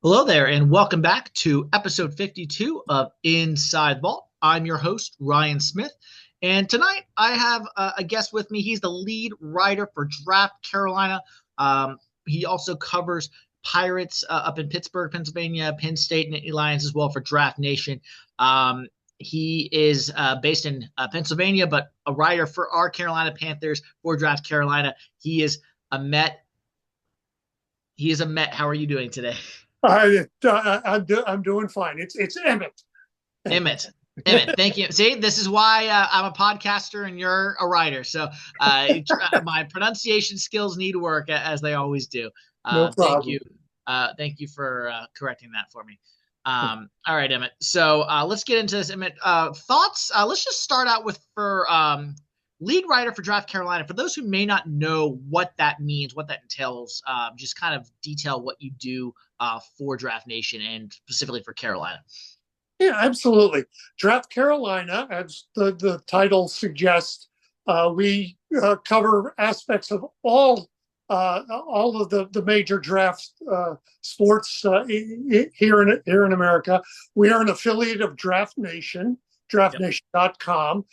Hello there, and welcome back to episode 52 of Inside Vault. I'm your host, Ryan Smith, and tonight I have a guest with me. He's the lead writer for Draft Carolina. Um, he also covers Pirates up in Pittsburgh, Pennsylvania, Penn State, and Nittany Lions as well for Draft Nation. He is based in Pennsylvania, but a writer for our Carolina Panthers for Draft Carolina. He is a Met. He is a Met. How are you doing today? I'm doing fine. It's Emmett. Emmett. Emmett, thank you. See, this is why I'm a podcaster and you're a writer. So my pronunciation skills need work as they always do. No Thank you. problem. Thank you for correcting that for me. All right, Emmett. So let's get into this. Emmett, thoughts? Let's just start out with for lead writer for Draft Carolina. For those who may not know what that means, what that entails, just kind of detail what you do for Draft Nation and specifically for Carolina. Yeah, absolutely. Draft Carolina, as the title suggests, we cover aspects of all of the major draft sports here in America. We are an affiliate of Draft Nation, Yep. draftnation.com.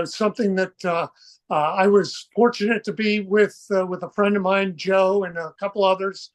Something that I was fortunate to be with a friend of mine, Joe, and a couple others.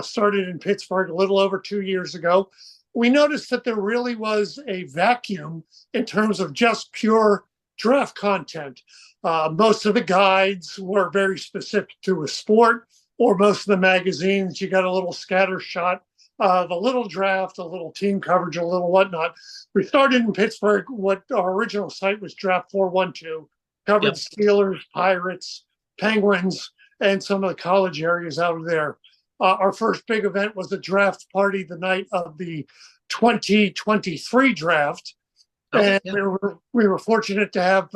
Started in Pittsburgh a little over 2 years ago. We noticed that there really was a vacuum in terms of just pure draft content. Most of the guides were very specific to a sport, or most of the magazines, you got a little scatter shot of a little draft, a little team coverage, a little whatnot. We started in Pittsburgh. What our original site was Draft 412, covered Yep. Steelers, Pirates, Penguins, and some of the college areas out of there. Our first big event was a draft party the night of the 2023 draft. Okay. And Yeah. we were fortunate to have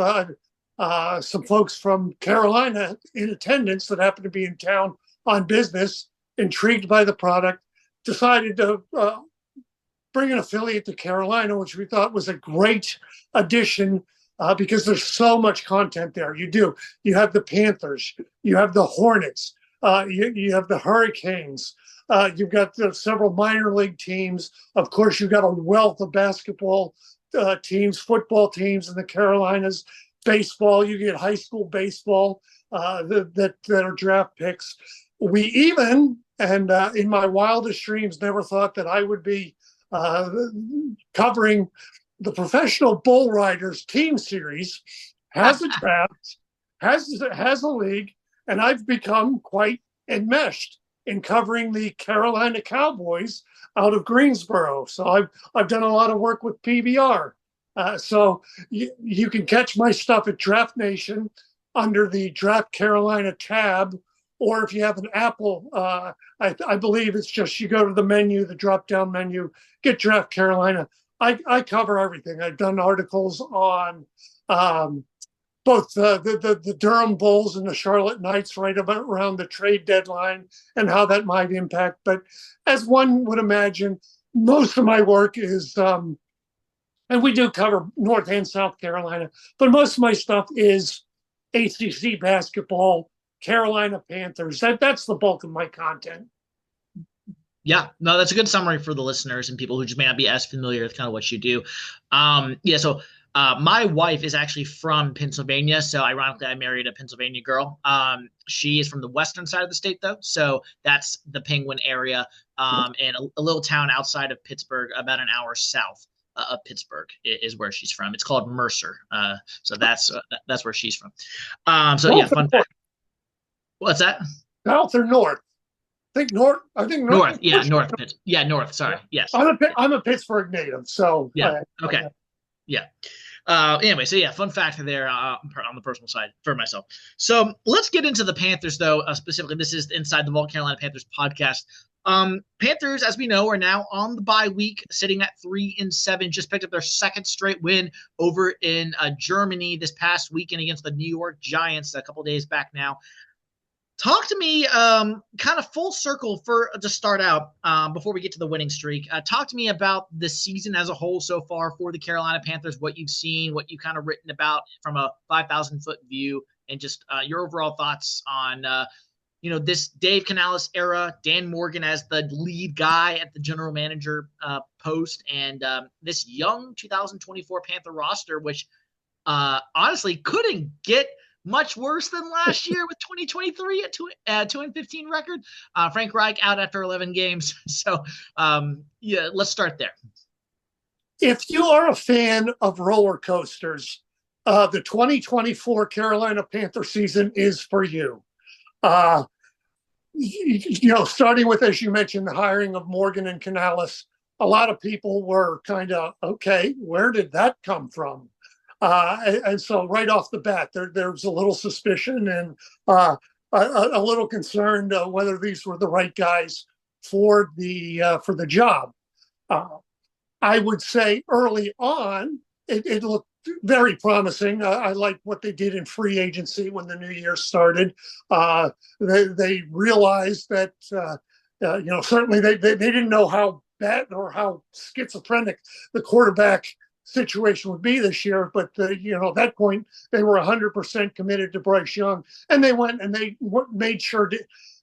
some folks from Carolina in attendance that happened to be in town on business, intrigued by the product, decided to bring an affiliate to Carolina, which we thought was a great addition because there's so much content there. You have the Panthers, you have the Hornets, you have the Hurricanes. You've got several minor league teams. Of course, you've got a wealth of basketball teams, football teams in the Carolinas, baseball. You get high school baseball that are draft picks. We even, and in my wildest dreams, never thought that I would be uh, covering the Professional Bull Riders team series. Has a draft, has a league, and I've become quite enmeshed in covering the Carolina Cowboys out of Greensboro. So I've done a lot of work with PBR. So you can catch my stuff at Draft Nation under the Draft Carolina tab, or if you have an Apple, I believe it's just you go to the menu, the drop down menu, get Draft Carolina. I cover everything. I've done articles on both the Durham Bulls and the Charlotte Knights right about around the trade deadline and how that might impact. But as one would imagine, most of my work is, and we do cover North and South Carolina, but most of my stuff is ACC basketball, Carolina Panthers. That's the bulk of my content. Yeah. No, that's a good summary for the listeners and people who just may not be as familiar with kind of what you do. Yeah. So my wife is actually from Pennsylvania. So ironically, I married a Pennsylvania girl. She is from the western side of the state, though. So that's the Penguin area, and a little town outside of Pittsburgh, about an hour south of Pittsburgh is where she's from. It's called Mercer. So that's where she's from. So yeah, South or fun north? fact. What's that? South or north? think north. I think north. North. Yeah, north. Yeah, north. Sorry. Yes. I'm a Pittsburgh native, so Yeah. Okay. Yeah. Anyway, so yeah, fun fact there on the personal side for myself. So let's get into the Panthers, though. Specifically, this is Inside the Vault Carolina Panthers podcast. Panthers, as we know, are now on the bye week, sitting at 3-7. Just picked up their second straight win over in Germany this past weekend against the New York Giants a couple days back now. Talk to me, kind of full circle for to start out before we get to the winning streak. Talk to me about the season as a whole so far for the Carolina Panthers, what you've seen, what you've kind of written about from a 5,000-foot view, and just your overall thoughts on this Dave Canales era, Dan Morgan as the lead guy at the general manager post, and this young 2024 Panther roster, which honestly couldn't get much worse than last year with 2023 at 2-15 record. Frank Reich out after 11 games. So, yeah, let's start there. If you are a fan of roller coasters, the 2024 Carolina Panther season is for you. Starting with, as you mentioned, the hiring of Morgan and Canales, a lot of people were kind of, okay, where did that come from? And so right off the bat, there was a little suspicion and a little concern whether these were the right guys for the job. I would say early on, it looked very promising. I like what they did in free agency when the new year started. They realized that, certainly they didn't know how bad or how schizophrenic the quarterback situation would be this year. But, at that point, they were 100% committed to Bryce Young. And they went and they made sure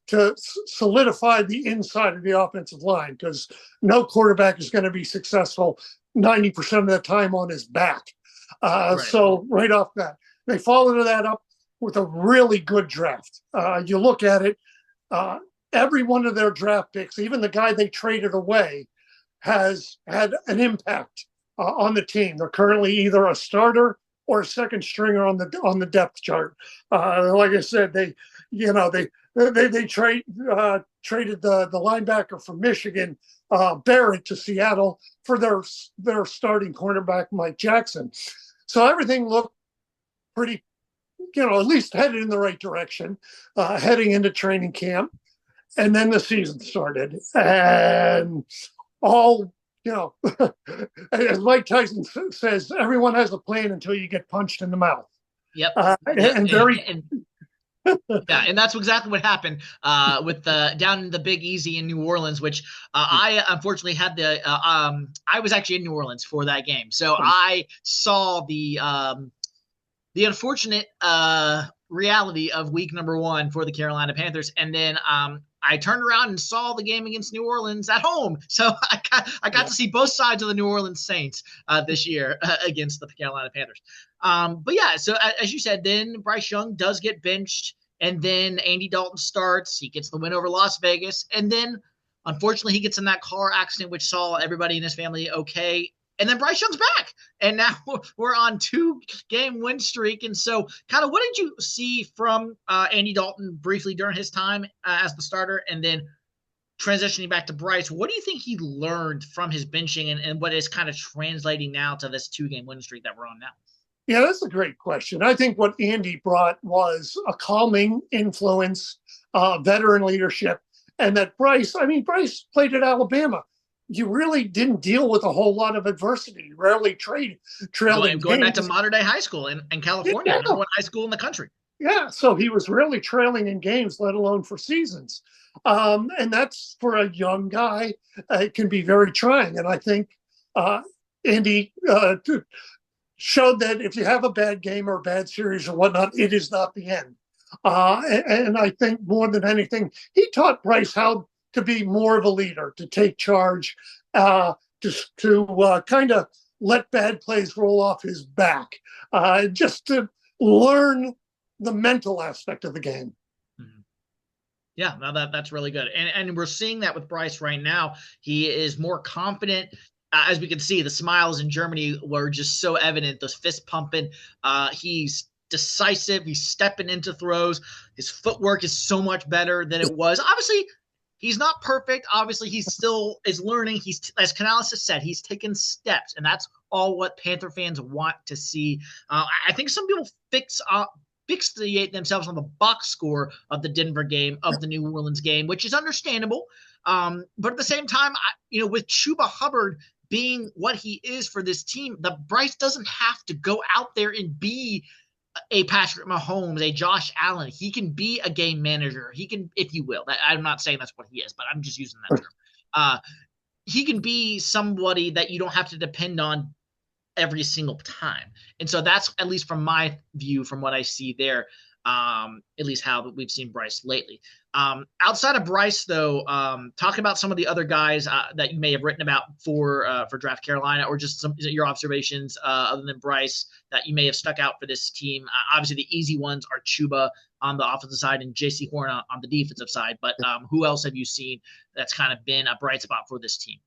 to solidify the inside of the offensive line, because no quarterback is going to be successful 90% of the time on his back. Right. So right off that, they followed that up with a really good draft. You look at it, every one of their draft picks, even the guy they traded away, has had an impact on the team. They're currently either a starter or a second stringer on the depth chart. Like I said, they traded the linebacker from Michigan, Barrett, to Seattle for their starting cornerback, Mike Jackson. So everything looked pretty, at least headed in the right direction, heading into training camp. And then the season started. And all, as Mike Tyson says, everyone has a plan until you get punched in the mouth. Yep. Yeah, and that's exactly what happened with down in the Big Easy in New Orleans, which I unfortunately had I was actually in New Orleans for that game, so I saw the unfortunate reality of week number 1 for the Carolina Panthers, and then I turned around and saw the game against New Orleans at home, so I got to see both sides of the New Orleans Saints this year against the Carolina Panthers. But yeah, so as you said, then Bryce Young does get benched, and then Andy Dalton starts. He gets the win over Las Vegas, and then unfortunately he gets in that car accident, which saw everybody in his family okay. And then Bryce Young's back, and now we're on 2-game win streak. And so, kind of, what did you see from Andy Dalton briefly during his time as the starter, and then transitioning back to Bryce? What do you think he learned from his benching, and what is kind of translating now to this 2-game win streak that we're on now? Yeah, that's a great question. I think what Andy brought was a calming influence, veteran leadership, and that Bryce played at Alabama. You really didn't deal with a whole lot of adversity. You rarely trailed going back to modern day high school in California, number 1 high school in the country. Yeah, so he was rarely trailing in games, let alone for seasons. And that's, for a young guy, it can be very trying. And I think Andy showed that if you have a bad game or a bad series or whatnot, it is not the end. And I think more than anything, he taught Bryce how to be more of a leader, to take charge, to kind of let bad plays roll off his back, just to learn the mental aspect of the game. Mm-hmm. Yeah, no, that's really good. And we're seeing that with Bryce right now. He is more confident. As we can see, the smiles in Germany were just so evident, those fist pumping. He's decisive. He's stepping into throws. His footwork is so much better than it was. Obviously, he's not perfect. Obviously, he still is learning. He's, as Canales has said, he's taken steps, and that's all what Panther fans want to see. I think some people fixate themselves on the box score of the Denver game, of the New Orleans game, which is understandable. But at the same time, with Chuba Hubbard being what he is for this team, the Bryce doesn't have to go out there and be a Patrick Mahomes, a Josh Allen. He can be a game manager. He can, if you will. I'm not saying that's what he is, but I'm just using that term. He can be somebody that you don't have to depend on every single time. And so that's, at least from my view, from what I see there. at least how we've seen Bryce lately. Outside of Bryce, though, talk about some of the other guys that you may have written about for Draft Carolina, or just some your observations other than Bryce that you may have stuck out for this team. Obviously, the easy ones are Chuba on the offensive side and J.C. Horn on the defensive side. But who else have you seen that's kind of been a bright spot for this team?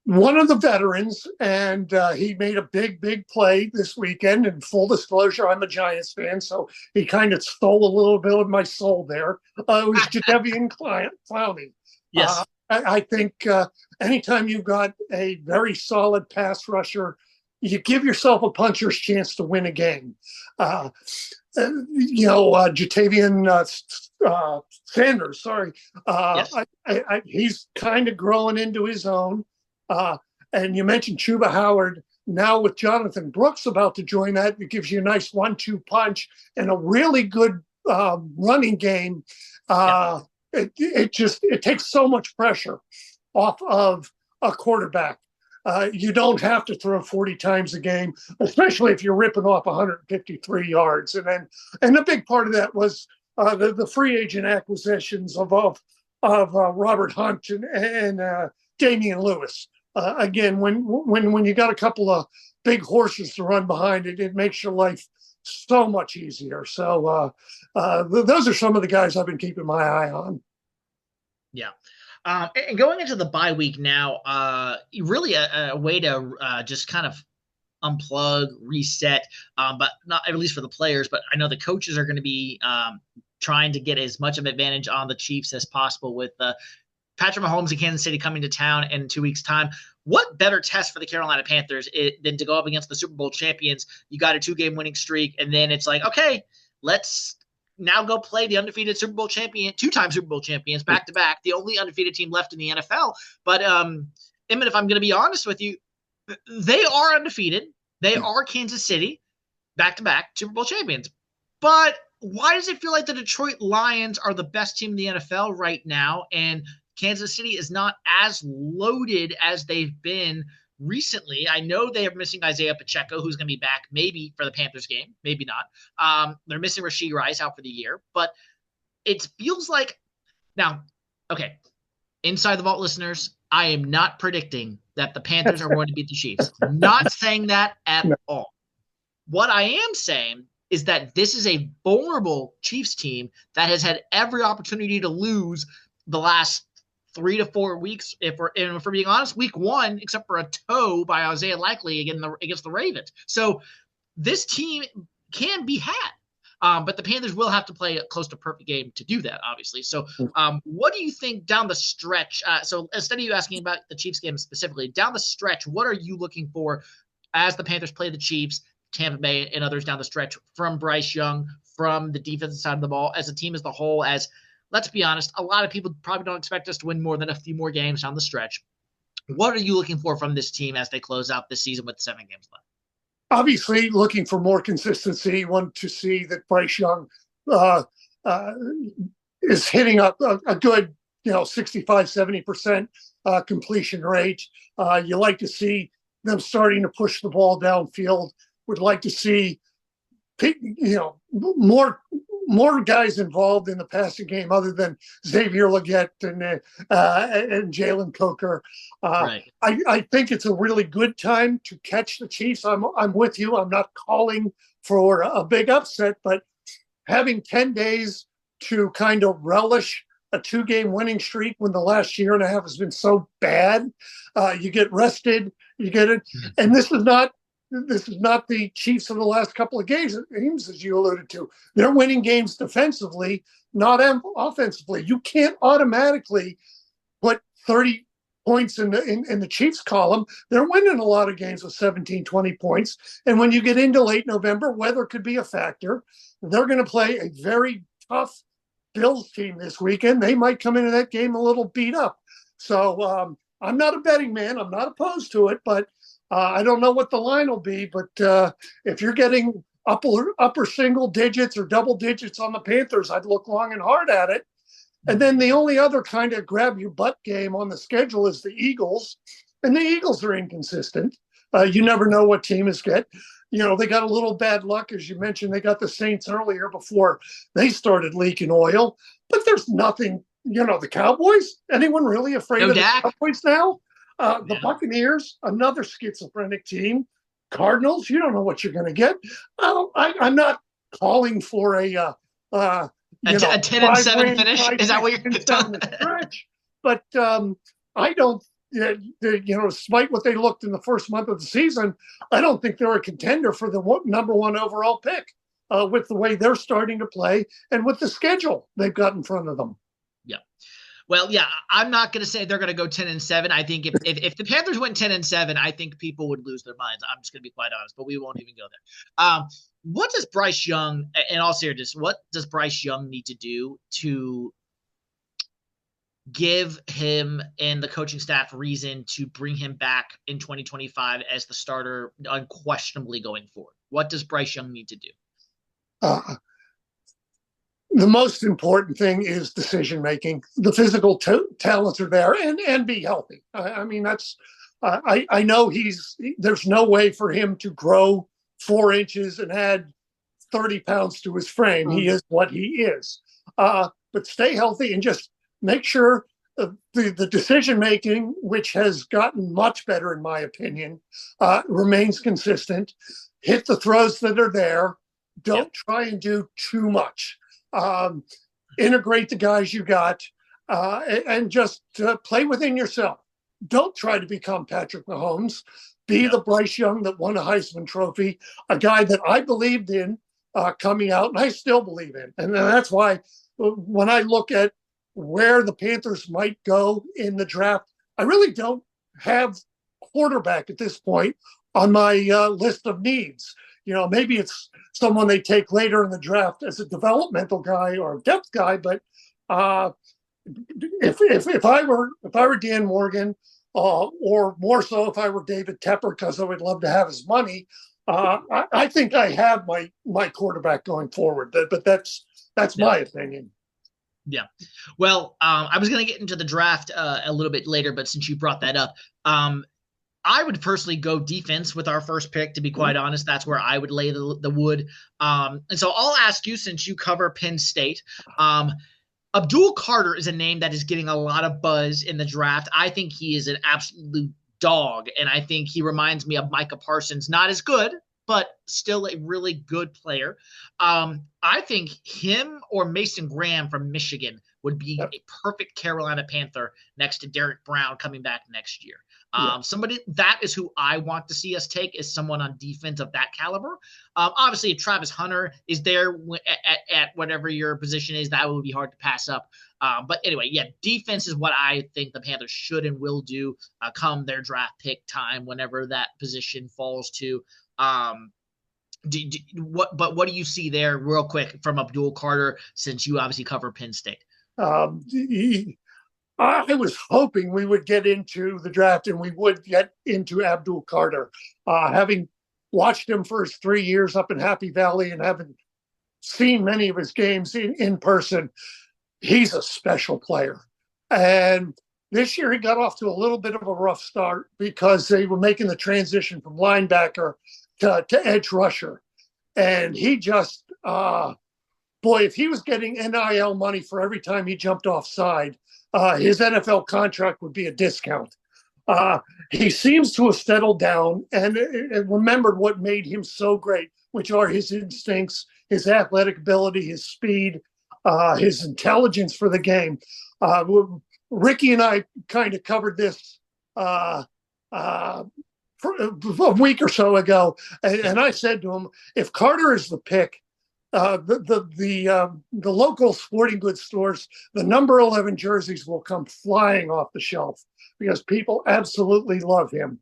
One of the veterans, and he made a big play this weekend. And full disclosure, I'm a Giants fan, so he kind of stole a little bit of my soul there. It was Jadeveon Clowney. Yes. I think anytime you've got a very solid pass rusher, you give yourself a puncher's chance to win a game. Jatavian Sanders, sorry. Yes. He's kind of growing into his own. And you mentioned Chuba Howard. Now with Jonathan Brooks about to join that, it gives you a nice 1-2 punch and a really good running game. It takes so much pressure off of a quarterback. You don't have to throw 40 times a game, especially if you're ripping off 153 yards. And a big part of that was the free agent acquisitions of Robert Hunt and Damian Lewis. Again, when you got a couple of big horses to run behind it, it makes your life so much easier. So those are some of the guys I've been keeping my eye on. Yeah. And going into the bye week now, really a way to just kind of unplug, reset, but not at least for the players. But I know the coaches are going to be trying to get as much of an advantage on the Chiefs as possible with Patrick Mahomes in Kansas City coming to town in 2 weeks' time. What better test for the Carolina Panthers than to go up against the Super Bowl champions? You got a 2-game winning streak, and then it's like, okay, let's now go play the undefeated Super Bowl champion, 2-time Super Bowl champions, back-to-back, the only undefeated team left in the NFL. But, Emmet, if I'm going to be honest with you, they are undefeated. They are Kansas City, back-to-back Super Bowl champions. But why does it feel like the Detroit Lions are the best team in the NFL right now, and Kansas City is not as loaded as they've been recently? I know they are missing Isaiah Pacheco, who's going to be back maybe for the Panthers game, maybe not. They're missing Rashee Rice out for the year, but it feels like now, okay, Inside the Vault listeners, I am not predicting that the Panthers are going to beat the Chiefs. Not saying that at all. What I am saying is that this is a vulnerable Chiefs team that has had every opportunity to lose the last 3 to 4 weeks, if we're being honest, week 1, except for a toe by Isaiah Likely against the Ravens. So this team can be had, but the Panthers will have to play a close to perfect game to do that, obviously. So what do you think down the stretch? So instead of you asking about the Chiefs game specifically, down the stretch, what are you looking for as the Panthers play the Chiefs, Tampa Bay, and others down the stretch from Bryce Young, from the defensive side of the ball, as a team as the whole, as let's be honest, a lot of people probably don't expect us to win more than a few more games down the stretch. What are you looking for from this team as they close out this season with 7 games left? Obviously, looking for more consistency. Want to see that Bryce Young is hitting a good, 65-70% completion rate. You like to see them starting to push the ball downfield. Would like to see, more guys involved in the passing game other than Xavier Legette and Jalen Coker. Right. I think it's a really good time to catch the Chiefs. I'm with you. I'm not calling for a big upset, but having 10 days to kind of relish a 2-game winning streak when the last year and a half has been so bad, you get rested, you get it. And this is not the Chiefs of the last couple of games, as you alluded to. They're winning games defensively, not offensively. You can't automatically put 30 points in the Chiefs column. They're winning a lot of games with 17, 20 points. And when you get into late November, weather could be a factor. They're going to play a very tough Bills team this weekend. They might come into that game a little beat up. So I'm not a betting man. I'm not opposed to it, but I don't know what the line will be, but if you're getting upper single digits or double digits on the Panthers, I'd look long and hard at it. And then the only other kind of grab your butt game on the schedule is the Eagles, and the Eagles are inconsistent. You never know what team is get. They got a little bad luck, as you mentioned. They got the Saints earlier before they started leaking oil, but there's nothing. The Cowboys. Anyone really afraid No of the Dak. Cowboys now? The Yeah. Buccaneers, another schizophrenic team. Cardinals, you don't know what you're going to get. I'm not calling for A 10-7 5 win, finish. Is that what you're down the stretch. But I don't. Despite what they looked in the first month of the season, I don't think they're a contender for the number one overall pick with the way they're starting to play and with the schedule they've got in front of them. Yeah. Well, yeah, I'm not going to say they're going to go 10-7. I think if the Panthers went 10-7, I think people would lose their minds. I'm just going to be quite honest, but we won't even go there. What does Bryce Young, in all seriousness, what does Bryce Young need to do to give him and the coaching staff reason to bring him back in 2025 as the starter unquestionably going forward? What does Bryce Young need to do? The most important thing is decision making. The physical talents are there, and be healthy. I mean, that's. I know there's no way for him to grow 4 inches and add 30 pounds to his frame. He is what he is. But stay healthy and just make sure the decision making, which has gotten much better in my opinion, remains consistent. Hit the throws that are there. Don't try and do too much. Integrate the guys you got, and just play within yourself. Don't try to become Patrick Mahomes. Be the Bryce Young that won a Heisman Trophy, a guy that I believed in coming out, and I still believe in. And that's why when I look at where the Panthers might go in the draft, I really don't have quarterback at this point on my list of needs. Maybe it's someone they take later in the draft as a developmental guy or a depth guy. But if I were Dan Morgan, or more so if I were David Tepper, because I would love to have his money, I think I have my quarterback going forward. But that's my opinion. Yeah. Well, I was going to get into the draft a little bit later, but since you brought that up, I would personally go defense with our first pick, to be quite honest. That's where I would lay the wood. And so I'll ask you, since you cover Penn State, Abdul Carter is a name that is getting a lot of buzz in the draft. I think he is an absolute dog, and I think he reminds me of Micah Parsons. Not as good, but still a really good player. I think him or Mason Graham from Michigan would be a perfect Carolina Panther next to Derek Brown coming back next year. Somebody that is who I want to see us take, is someone on defense of that caliber. Obviously, if Travis Hunter is there at whatever your position is, that would be hard to pass up. But anyway, defense is what I think the Panthers should and will do come their draft pick time, whenever that position falls to. What do you see there, real quick, from Abdul Carter, since you obviously cover Penn State? I was hoping we would get into the draft and we would get into Abdul Carter. Having watched him for his 3 years up in Happy Valley and having seen many of his games in person, he's a special player. And this year he got off to a little bit of a rough start because they were making the transition from linebacker to edge rusher. And he just, if he was getting NIL money for every time he jumped offside, his NFL contract would be a discount. He seems to have settled down and remembered what made him so great, which are his instincts, his athletic ability, his speed, his intelligence for the game. Ricky and I kind of covered this for a week or so ago, and I said to him, if Carter is the pick, the local sporting goods stores, the number 11 jerseys will come flying off the shelf because people absolutely love him.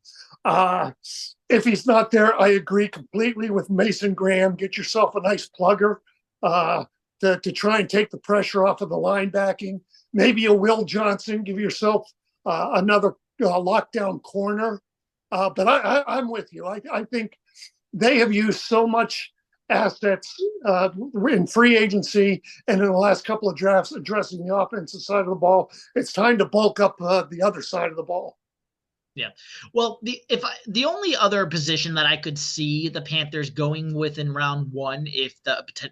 If he's not there, I agree completely with Mason Graham. Get yourself a nice plugger to try and take the pressure off of the linebacking. Maybe a Will Johnson. Give yourself another lockdown corner. But I'm with you. I think they have used so much assets in free agency and in the last couple of drafts addressing the offensive side of the ball. It's time to bulk up the other side of the ball. Yeah. Well, the only other position that I could see the Panthers going with in round one, if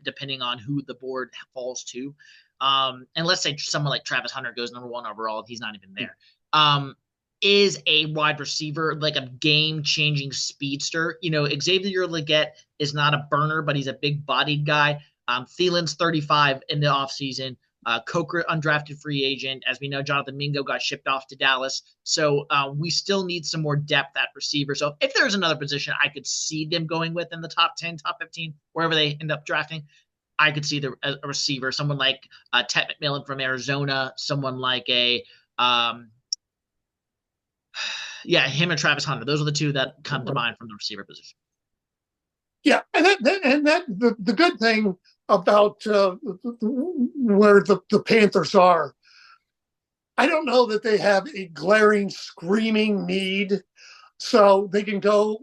depending on who the board falls to, and let's say someone like Travis Hunter goes number one overall, he's not even there. Is a wide receiver, like a game-changing speedster. Xavier Legette is not a burner, but he's a big-bodied guy. Thielen's 35 in the offseason. Coker, undrafted free agent. As we know, Jonathan Mingo got shipped off to Dallas. So we still need some more depth at receiver. So if there's another position I could see them going with in the top 10, top 15, wherever they end up drafting, I could see a receiver, someone like Ted McMillan from Arizona, someone like him and Travis Hunter. Those are the two that come to mind from the receiver position. Yeah, and the good thing about where the Panthers are, I don't know that they have a glaring, screaming need, so they can go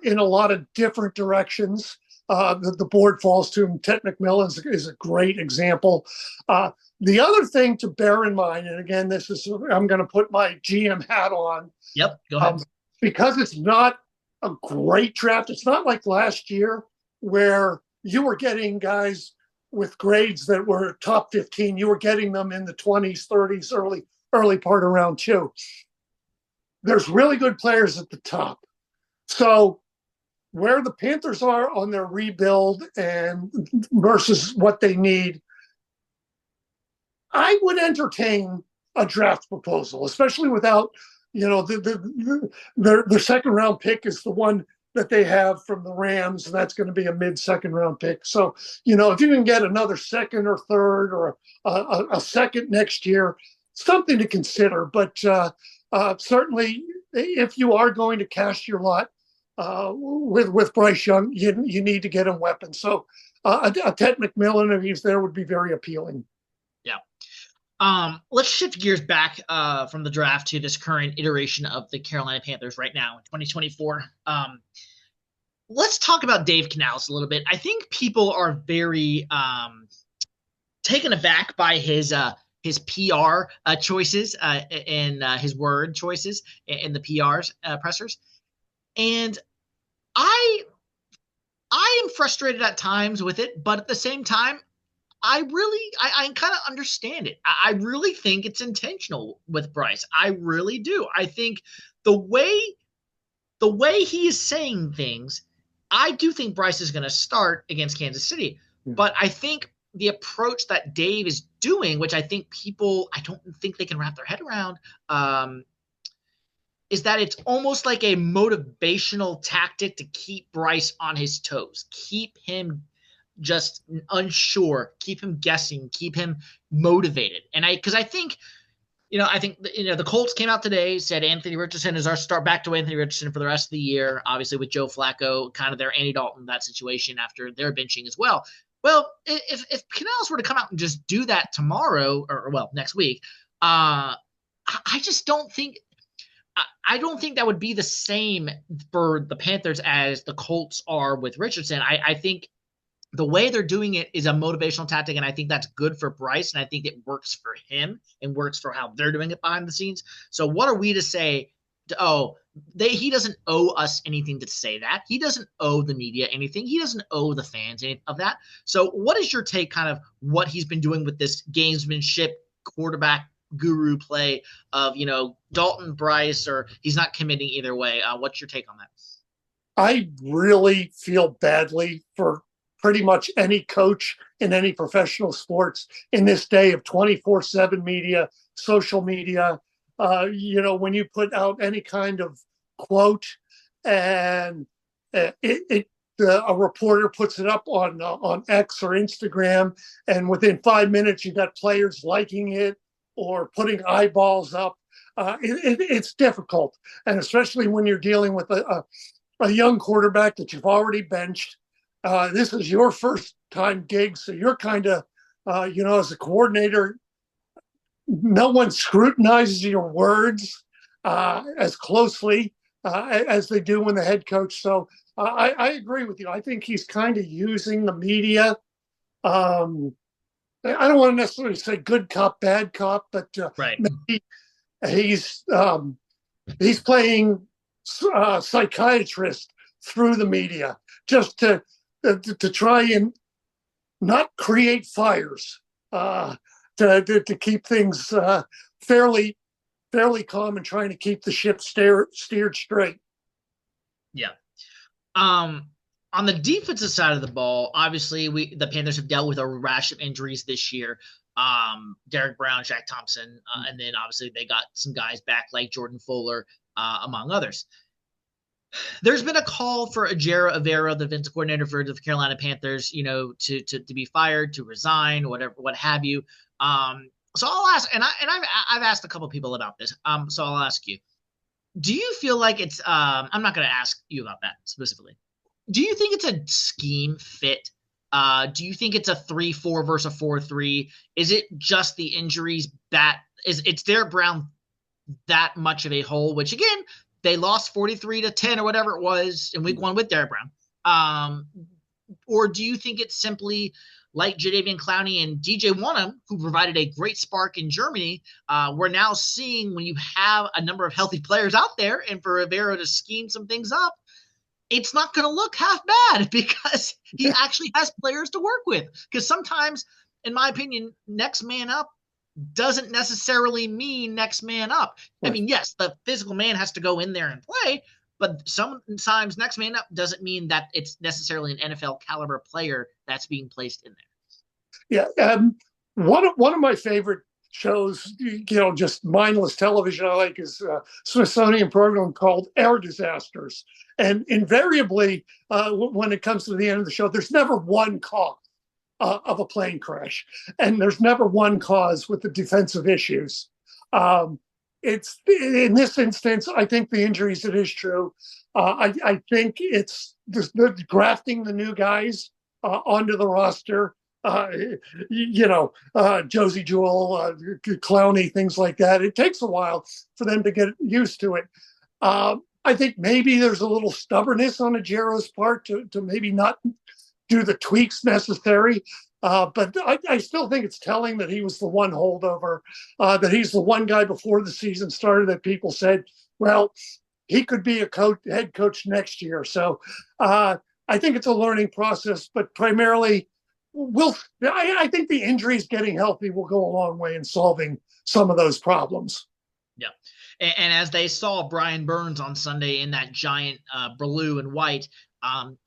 in a lot of different directions. The board falls to him. Ted McMillan is a great example. The other thing to bear in mind, and again, I'm going to put my GM hat on. Yep, go ahead. Because it's not a great draft. It's not like last year where you were getting guys with grades that were top 15. You were getting them in the 20s, 30s, early part of round two. There's really good players at the top. So where the Panthers are on their rebuild and versus what they need, I would entertain a draft proposal, especially without, their second round pick is the one that they have from the Rams, and that's going to be a mid-second round pick. So, if you can get another second or third or a second next year, something to consider. But certainly, if you are going to cast your lot with Bryce Young, you need to get him weapons. So a Ted McMillan, if he's there, would be very appealing. Yeah. Let's shift gears back from the draft to this current iteration of the Carolina Panthers right now in 2024. Let's talk about Dave Canales a little bit. I think people are very taken aback by his PR choices and his word choices in the PRs pressers. And I am frustrated at times with it, but at the same time, I kind of understand it. I really think it's intentional with Bryce. I really do. I think the way he is saying things, I do think Bryce is going to start against Kansas City. But I think the approach that Dave is doing, which I think I don't think they can wrap their head around, is that it's almost like a motivational tactic to keep Bryce on his toes, keep him just unsure, keep him guessing, keep him motivated. And because I think the Colts came out today, said Anthony Richardson is our start, back to Anthony Richardson for the rest of the year, obviously with Joe Flacco, kind of their Andy Dalton, that situation after their benching as well. Well, if Canales were to come out and just do that tomorrow, or next week, I just don't think – I don't think that would be the same for the Panthers as the Colts are with Richardson. I think the way they're doing it is a motivational tactic, and I think that's good for Bryce, and I think it works for him and works for how they're doing it behind the scenes. So what are we to say? He doesn't owe us anything to say that. He doesn't owe the media anything. He doesn't owe the fans any of that. So what is your take kind of what he's been doing with this gamesmanship quarterback guru play of, Dalton, Bryce, or he's not committing either way? What's your take on that? I really feel badly for pretty much any coach in any professional sports in this day of 24/7 media, social media. When you put out any kind of quote and a reporter puts it up on X or Instagram, and within 5 minutes you got players liking it or putting eyeballs up. It's difficult, and especially when you're dealing with a young quarterback that you've already benched. This is your first time gig, so you're kind of, as a coordinator, no one scrutinizes your words as closely as they do when the head coach. So I agree with you. I think he's kind of using the media. I don't want to necessarily say good cop, bad cop, but right. maybe he's he's playing psychiatrist through the media just to try and not create fires, to keep things fairly calm and trying to keep the ship steered straight. Yeah. On the defensive side of the ball, obviously the Panthers have dealt with a rash of injuries this year. Derek Brown, Jack Thompson, and then obviously they got some guys back like Jordan Fuller, among others. There's been a call for Ejiro Evero, the defensive coordinator for the Carolina Panthers, to be fired, to resign, whatever, what have you. So I'll ask, and I've asked a couple people about this. So I'll ask you: do you feel like it's? I'm not going to ask you about that specifically. Do you think it's a scheme fit? Do you think it's a 3-4 versus a 4-3? Is it just the injuries that it's Derek Brown that much of a hole? Which again, they lost 43-10 or whatever it was in week 1 with Derek Brown. Or do you think it's simply like Jadeveon Clowney and DJ Wonnum, who provided a great spark in Germany? We're now seeing when you have a number of healthy players out there, and for Evero to scheme some things up, it's not going to look half bad because he actually has players to work with. Because sometimes, in my opinion, next man up doesn't necessarily mean next man up. I mean, yes, the physical man has to go in there and play, but sometimes next man up doesn't mean that it's necessarily an NFL caliber player that's being placed in there. Yeah. One of my favorite shows, just mindless television I like, is a Smithsonian program called Air Disasters. And invariably, when it comes to the end of the show, there's never one cause of a plane crash. And there's never one cause with the defensive issues. It's in this instance, I think the injuries, it is true. I think it's the grafting the new guys onto the roster. Josie Jewell, Clowney, things like that. It takes a while for them to get used to it. I think maybe there's a little stubbornness on Ejiro's part to maybe not do the tweaks necessary. But I still think it's telling that he was the one holdover, that he's the one guy before the season started that people said, well, he could be a head coach next year. So I think it's a learning process, but primarily, I think the injuries getting healthy will go a long way in solving some of those problems. Yeah. And as they saw Brian Burns on Sunday in that giant blue and white,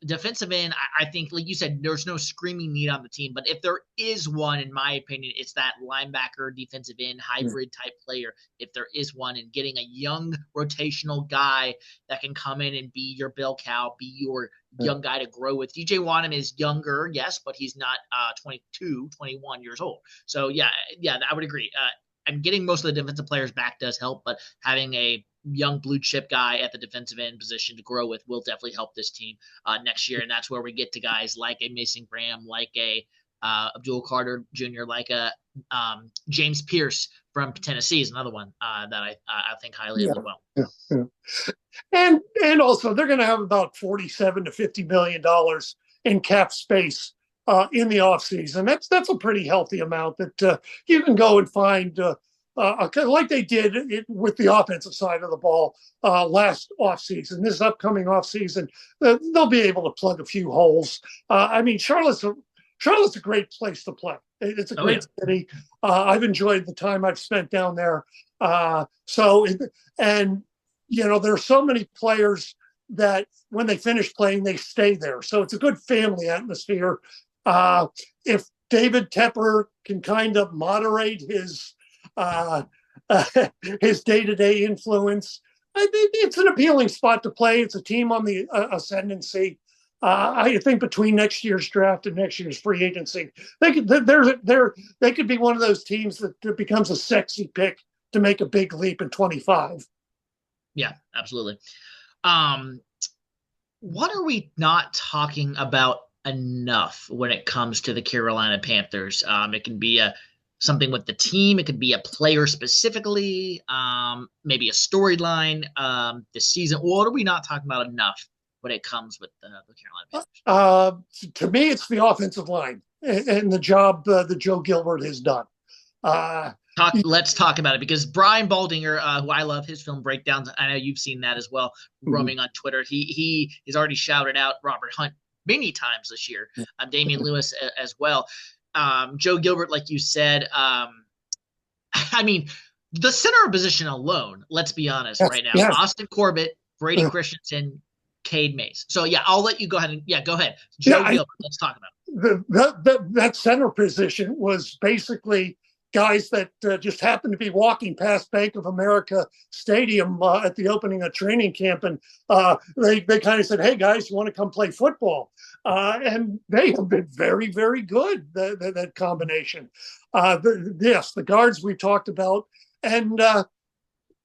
defensive end, I think, like you said, there's no screaming need on the team. But if there is one, in my opinion, it's that linebacker, defensive end, hybrid type player. If there is one, and getting a young rotational guy that can come in and be your bell cow, be your young guy to grow with. DJ Wonnum is younger, yes, but he's not 22, 21 years old. So, yeah, I would agree. And getting most of the defensive players back does help, but having a young blue chip guy at the defensive end position to grow with will definitely help this team next year. And that's where we get to guys like a Mason Graham, like a Abdul Carter Jr., like a James Pierce from Tennessee is another one that I think highly of as well. Yeah. And also they're going to have about $47 to $50 million in cap space in the offseason. That's a pretty healthy amount that you can go and find like they did with the offensive side of the ball last offseason. This upcoming offseason, they'll be able to plug a few holes. I mean, Charlotte's a great place to play. It's a great city. I've enjoyed the time I've spent down there. There are so many players that when they finish playing, they stay there. So it's a good family atmosphere. If David Tepper can kind of moderate his day-to-day influence, I think it's an appealing spot to play. It's a team on the ascendancy. I think between next year's draft and next year's free agency, they could be one of those teams that becomes a sexy pick to make a big leap in 25. Yeah, absolutely. What are we not talking about enough when it comes to the Carolina Panthers? It can be something with the team. It could be a player specifically, maybe a storyline this season. What are we not talking about enough when it comes with the Carolina Panthers? To me, it's the offensive line and the job that Joe Gilbert has done. Let's talk about it because Brian Baldinger, who I love his film breakdowns, I know you've seen that as well, roaming on Twitter. He has already shouted out Robert Hunt many times this year. Damian Lewis as well. Joe Gilbert, like you said. I mean, the center position alone. Let's be honest, right now, Yeah. Austin Corbett, Brady Christensen, Cade Mays. So yeah, I'll let you go ahead and go ahead, Yeah, Joe Gilbert. Let's talk about it. that center position was basically guys that just happened to be walking past Bank of America Stadium at the opening of training camp, and they kind of said, "Hey guys, you want to come play football?" And they have been very, very good. That combination. Yes, the guards we talked about, and Ike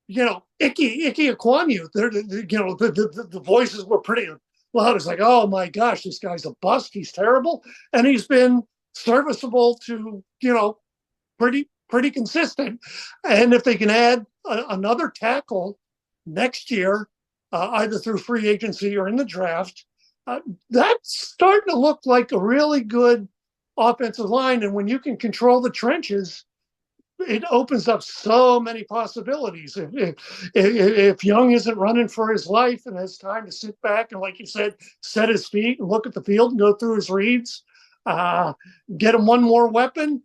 Ekwonu. The voices were pretty loud. It's like, oh my gosh, this guy's a bust. He's terrible, and he's been serviceable to pretty consistent. And if they can add another tackle next year, either through free agency or in the draft, that's starting to look like a really good offensive line. And when you can control the trenches, it opens up so many possibilities. If Young isn't running for his life and has time to sit back and, like you said, set his feet and look at the field and go through his reads, get him one more weapon,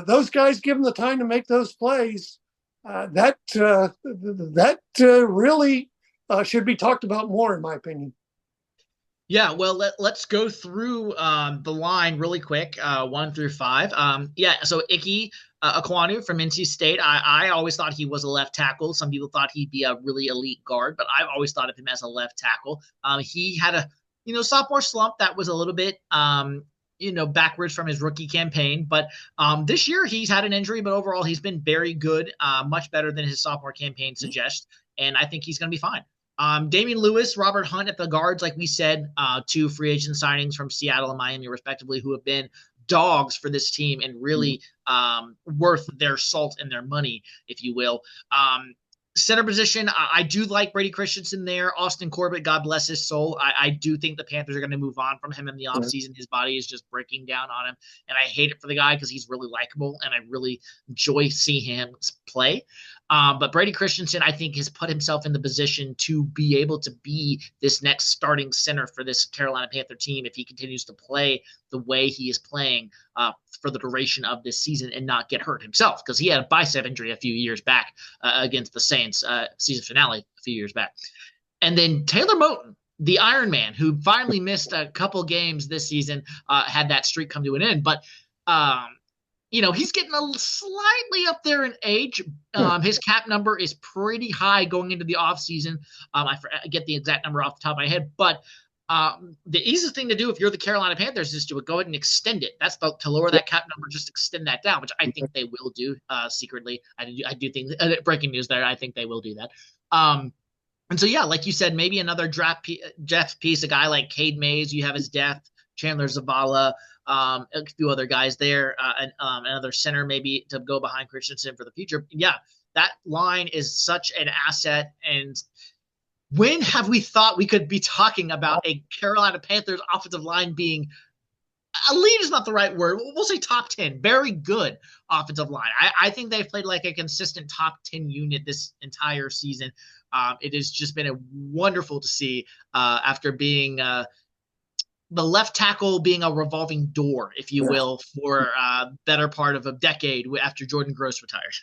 those guys give him the time to make those plays. That really should be talked about more, in my opinion. Yeah, well, let's go through the line really quick, 1 through 5. So Ike Ekwonu from NC State. I always thought he was a left tackle. Some people thought he'd be a really elite guard, but I've always thought of him as a left tackle. He had a sophomore slump that was a little bit backwards from his rookie campaign, but this year he's had an injury, but overall he's been very good, much better than his sophomore campaign suggests, and I think he's going to be fine. Damian Lewis, Robert Hunt at the guards, like we said, two free agent signings from Seattle and Miami, respectively, who have been dogs for this team and really worth their salt and their money, if you will. Center position, I do like Brady Christensen there. Austin Corbett, God bless his soul. I do think the Panthers are going to move on from him in the offseason. His body is just breaking down on him, and I hate it for the guy because he's really likable, and I really enjoy seeing him play. But Brady Christensen, I think, has put himself in the position to be able to be this next starting center for this Carolina Panther team if he continues to play the way he is playing for the duration of this season and not get hurt himself, because he had a bicep injury a few years back against the Saints season finale a few years back. And then Taylor Moton, the Iron Man, who finally missed a couple games this season, had that streak come to an end. But he's getting slightly up there in age. His cap number is pretty high going into the offseason. I get the exact number off the top of my head, but the easiest thing to do if you're the Carolina Panthers is to go ahead and extend it. That's to lower that cap number, just extend that down, which I think they will do secretly. I do think breaking news there. I think they will do that. And so, yeah, like you said, maybe another draft piece, a guy like Cade Mays. You have his depth, Chandler Zavala, a few other guys there, and another center maybe to go behind Christensen for the future. Yeah, that line is such an asset. And when have we thought we could be talking about a Carolina Panthers offensive line being elite is not the right word. We'll say top 10, very good offensive line. I think they've played like a consistent top 10 unit this entire season. It has just been wonderful to see after being the left tackle being a revolving door, if you will, for better part of a decade after Jordan Gross retired.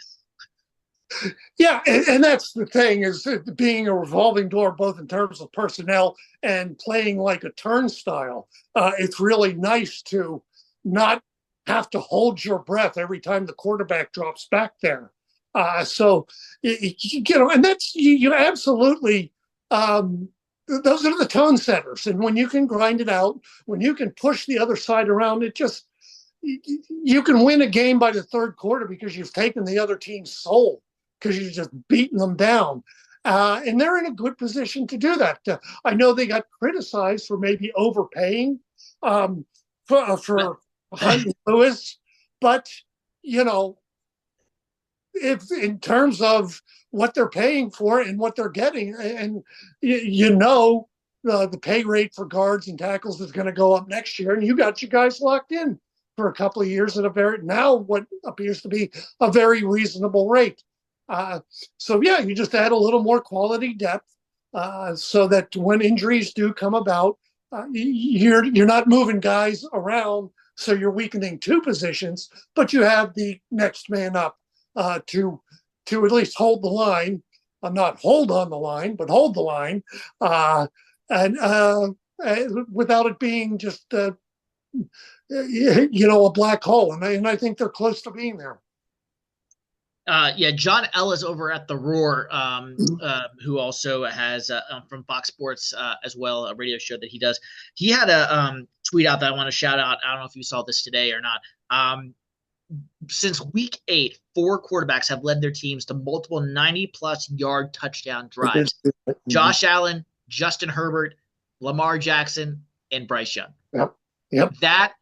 Yeah, and that's the thing, is being a revolving door, both in terms of personnel and playing like a turnstile. It's really nice to not have to hold your breath every time the quarterback drops back there. So, and that's, you absolutely, those are the tone setters. And when you can grind it out, when you can push the other side around, you can win a game by the third quarter because you've taken the other team's soul, because you're just beating them down. And they're in a good position to do that. I know they got criticized for maybe overpaying for Hunt Lewis, but, if in terms of what they're paying for and what they're getting, and the pay rate for guards and tackles is going to go up next year, and you got your guys locked in. for a couple of years at what appears to be a very reasonable rate. So yeah, you just add a little more quality depth so that when injuries do come about, you're not moving guys around, so you're weakening two positions, but you have the next man up to at least hold the line, not hold on the line, but hold the line, and without it being just a black hole. And I think they're close to being there. John Ellis over at The Roar, who also has from Fox Sports as well, a radio show that he does. He had a tweet out that I want to shout out. I don't know if you saw this today or not. Since week 8, 4 quarterbacks have led their teams to multiple 90-plus yard touchdown drives. Josh Allen, Justin Herbert, Lamar Jackson, and Bryce Young. Yep. That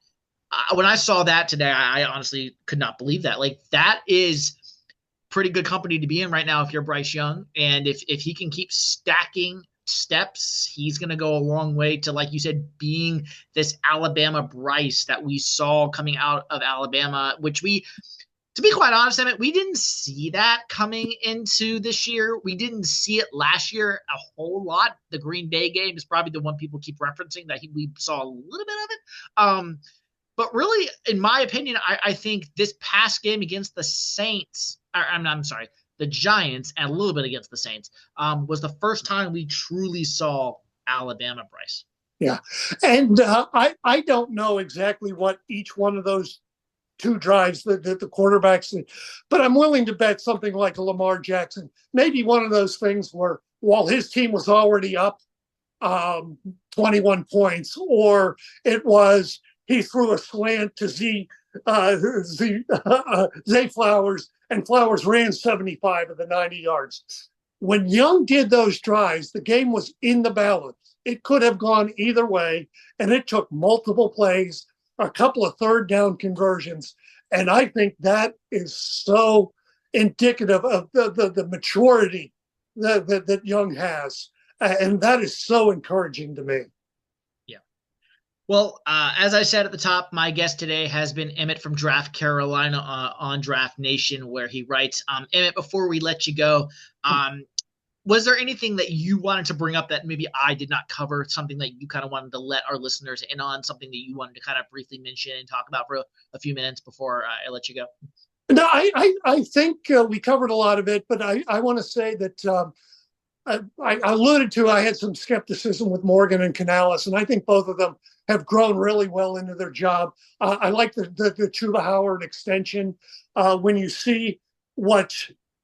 when I saw that today, I honestly could not believe that. Like, that is pretty good company to be in right now if you're Bryce Young. And if he can keep stacking steps, he's going to go a long way to, like you said, being this Alabama Bryce that we saw coming out of Alabama, which we, to be quite honest, Emmett, we didn't see that coming into this year. We didn't see it last year a whole lot. The Green Bay game is probably the one people keep referencing that we saw a little bit of it. But really, in my opinion, I think this past game against the Saints, I'm sorry, the Giants, and a little bit against the Saints, was the first time we truly saw Alabama Bryce. Yeah. And I don't know exactly what each one of those 2 drives that the quarterbacks did, but I'm willing to bet something like a Lamar Jackson, maybe one of those things where while his team was already up 21 points, or it was he threw a slant to Zay Flowers, and Flowers ran 75 of the 90 yards. When Young did those drives, the game was in the balance. It could have gone either way, and it took multiple plays, a couple of third down conversions. And I think that is so indicative of the maturity that Young has. And that is so encouraging to me. Well, as I said at the top, my guest today has been Emmet from Draft Carolina on Draft Nation, where he writes. Emmet, before we let you go, was there anything that you wanted to bring up that maybe I did not cover, something that you kind of wanted to let our listeners in on, something that you wanted to kind of briefly mention and talk about for a few minutes before I let you go? No, I think we covered a lot of it, but I want to say that I alluded to, I had some skepticism with Morgan and Canales, and I think both of them have grown really well into their job. I like the Chuba Howard extension. When you see what,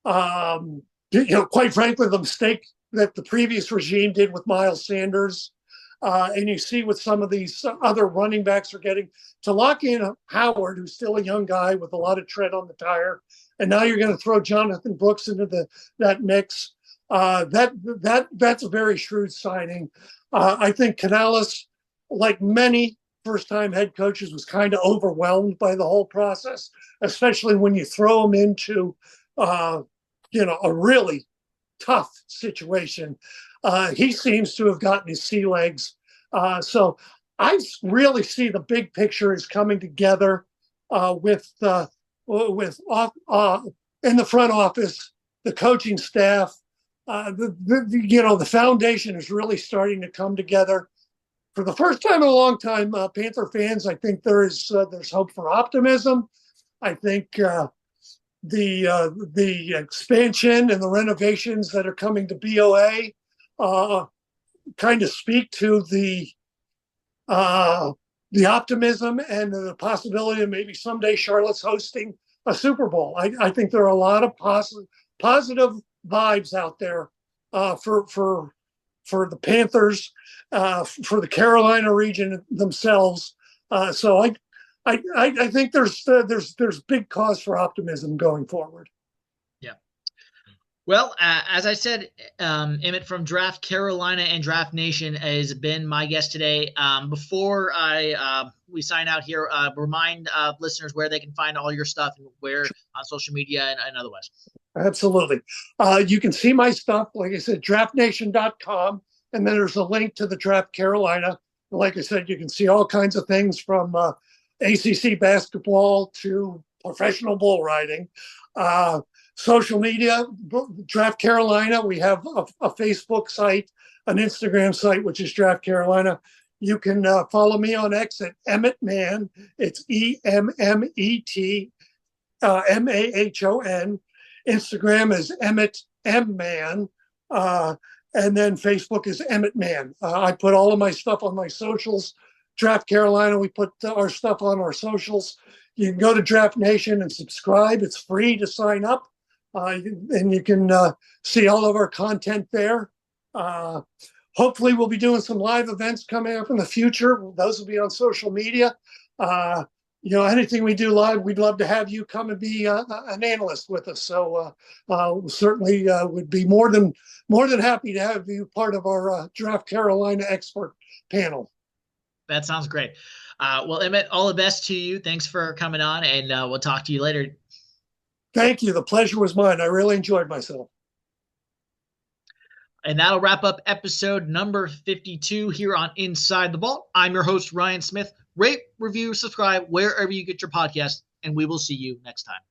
quite frankly, the mistake that the previous regime did with Miles Sanders, and you see what some of these other running backs are getting, to lock in Howard, who's still a young guy with a lot of tread on the tire, and now you're going to throw Jonathan Brooks into that mix. That's a very shrewd signing. I think Canales, like many first-time head coaches, was kind of overwhelmed by the whole process, especially when you throw him into, a really tough situation. He seems to have gotten his sea legs. So I really see the big picture is coming together with in the front office, the coaching staff. The foundation is really starting to come together. For the first time in a long time, Panther fans, I think there's hope for optimism. I think the expansion and the renovations that are coming to BOA kind of speak to the optimism and the possibility of maybe someday Charlotte's hosting a Super Bowl. I think there are a lot of positive vibes out there for the Panthers, for the Carolina region themselves. So I think there's big cause for optimism going forward. Yeah. Well, as I said, Emmet from Draft Carolina and Draft Nation has been my guest today. Before we sign out here, remind listeners where they can find all your stuff and where on social media and otherwise. Absolutely. You can see my stuff, like I said, draftnation.com, and then there's a link to the Draft Carolina. Like I said, you can see all kinds of things from ACC basketball to professional bull riding. Uh, Social media, Draft Carolina. We have a Facebook site, an Instagram site, which is Draft Carolina. You can follow me on X at Emmet Man. It's EMMET MAHON. Instagram is Emmet M Man. And then Facebook is Emmet Man. I put all of my stuff on my socials. Draft Carolina, we put our stuff on our socials. You can go to Draft Nation and subscribe. It's free to sign up. And you can see all of our content there. Hopefully, we'll be doing some live events coming up in the future. Those will be on social media. Anything we do live, we'd love to have you come and be an analyst with us. So certainly would be more than happy to have you part of our Draft Carolina expert panel. That sounds great. Well, Emmet, all the best to you. Thanks for coming on, and we'll talk to you later. Thank you. The pleasure was mine. I really enjoyed myself. And that'll wrap up episode number 52 here on Inside the Vault. I'm your host, Ryan Smith. Rate, review, subscribe wherever you get your podcast, and we will see you next time.